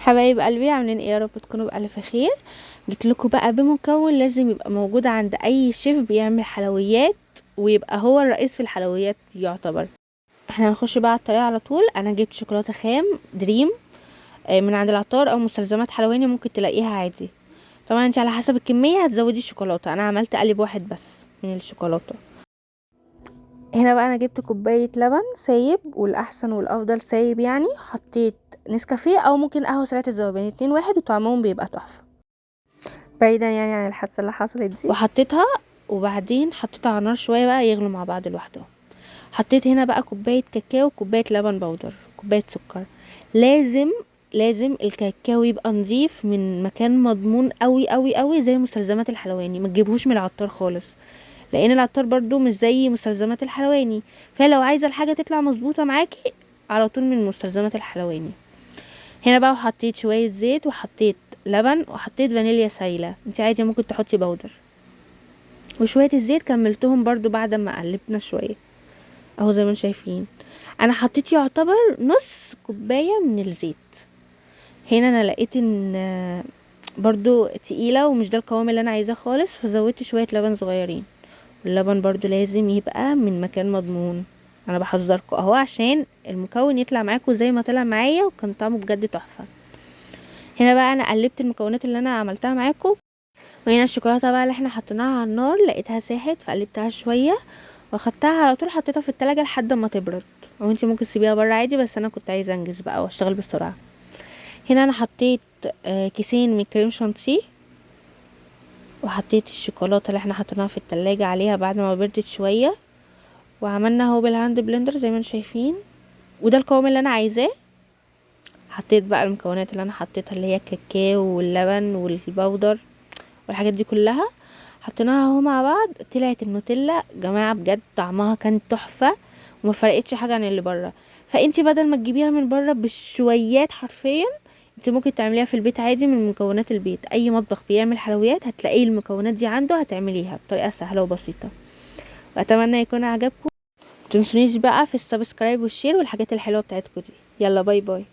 حبايب قلبي عاملين ايه؟ يا رب تكونوا بألف خير. جيت لكم بقى بمكون لازم يبقى موجود عند اي شيف بيعمل حلويات، ويبقى هو الرئيس في الحلويات يعتبر. احنا هنخش بقى على الطريقه على طول. انا جبت شوكولاته خام دريم من عند العطار او مستلزمات حلواني، ممكن تلاقيها عادي. طبعا انت على حسب الكميه هتزودي الشوكولاته. انا عملت قالب واحد بس من الشوكولاته. هنا بقى انا جبت كوبايه لبن سايب، والاحسن والافضل سايب يعني. حطيت نسكافيه او ممكن قهوه سريعه الذوبان، 2 واحد، وطعمهم بيبقى تحفه بعيدا يعني عن الحادثه اللي حصلت دي. وحطيتها وبعدين حطيتها على النار شويه بقى يغلوا مع بعض لوحدهم. حطيت هنا بقى كوبايه كاكاو، كوبايه لبن بودر، كوبايه سكر. لازم الكاكاو يبقى نظيف من مكان مضمون قوي قوي قوي زي مستلزمات الحلواني. ما تجيبوش من العطار خالص، لان العطار برضو مش زي مستلزمات الحلواني. فلو عايزه الحاجه تطلع مظبوطه معاكي على طول من مستلزمات الحلواني. هنا بقى وحطيت شويه زيت، وحطيت لبن، وحطيت فانيليا سايله. انت عايزه ممكن تحطي بودر، وشويه الزيت كملتهم برضو بعد ما قلبنا شويه اهو زي ما انتم شايفين. انا حطيت يعتبر نص كوبايه من الزيت. هنا انا لقيت ان برضو تقيله ومش ده القوام اللي انا عايزاه خالص، فزودت شويه لبن صغيرين. اللبن برضو لازم يبقى من مكان مضمون. انا بحذركم اهو عشان المكون يطلع معاكم زي ما طلع معايا، وكان طعمه بجد تحفه. هنا بقى انا قلبت المكونات اللي انا عملتها معاكم. وهنا الشوكولاته بقى اللي احنا حطيناها على النار لقيتها ساحت، فقلبتها شويه واخدتها على طول حطيتها في التلاجة لحد ما تبرد. او انتي ممكن تسيبيها بره عادي، بس انا كنت عايزه انجز بقى واشتغل بسرعه. هنا انا حطيت كيسين من كريم شانتيه، وحطيت الشوكولاته اللي احنا حطيناها في التلاجة عليها بعد ما بردت شويه، وعملنا اهو بالهاند بلندر زي ما انتم شايفين. وده القوام اللي انا عايزاه. حطيت بقى المكونات اللي انا حطيتها اللي هي الكاكاو واللبن والبودر والحاجات دي كلها، حطيناها اهو مع بعض. طلعت النوتيلا جماعه بجد طعمها كان تحفه، وما فرقتش حاجه عن اللي بره. فانتي بدل ما تجيبيها من بره بالشويات حرفيا، انت ممكن تعمليها في البيت عادي من مكونات البيت. اي مطبخ بيعمل حلويات هتلاقيه المكونات دي عنده، هتعمليها بطريقه سهله وبسيطه. واتمنى يكون عجبكم. متنسونيش بقى في السبسكرايب والشير والحاجات الحلوه بتاعتكم دي. يلا باي باي.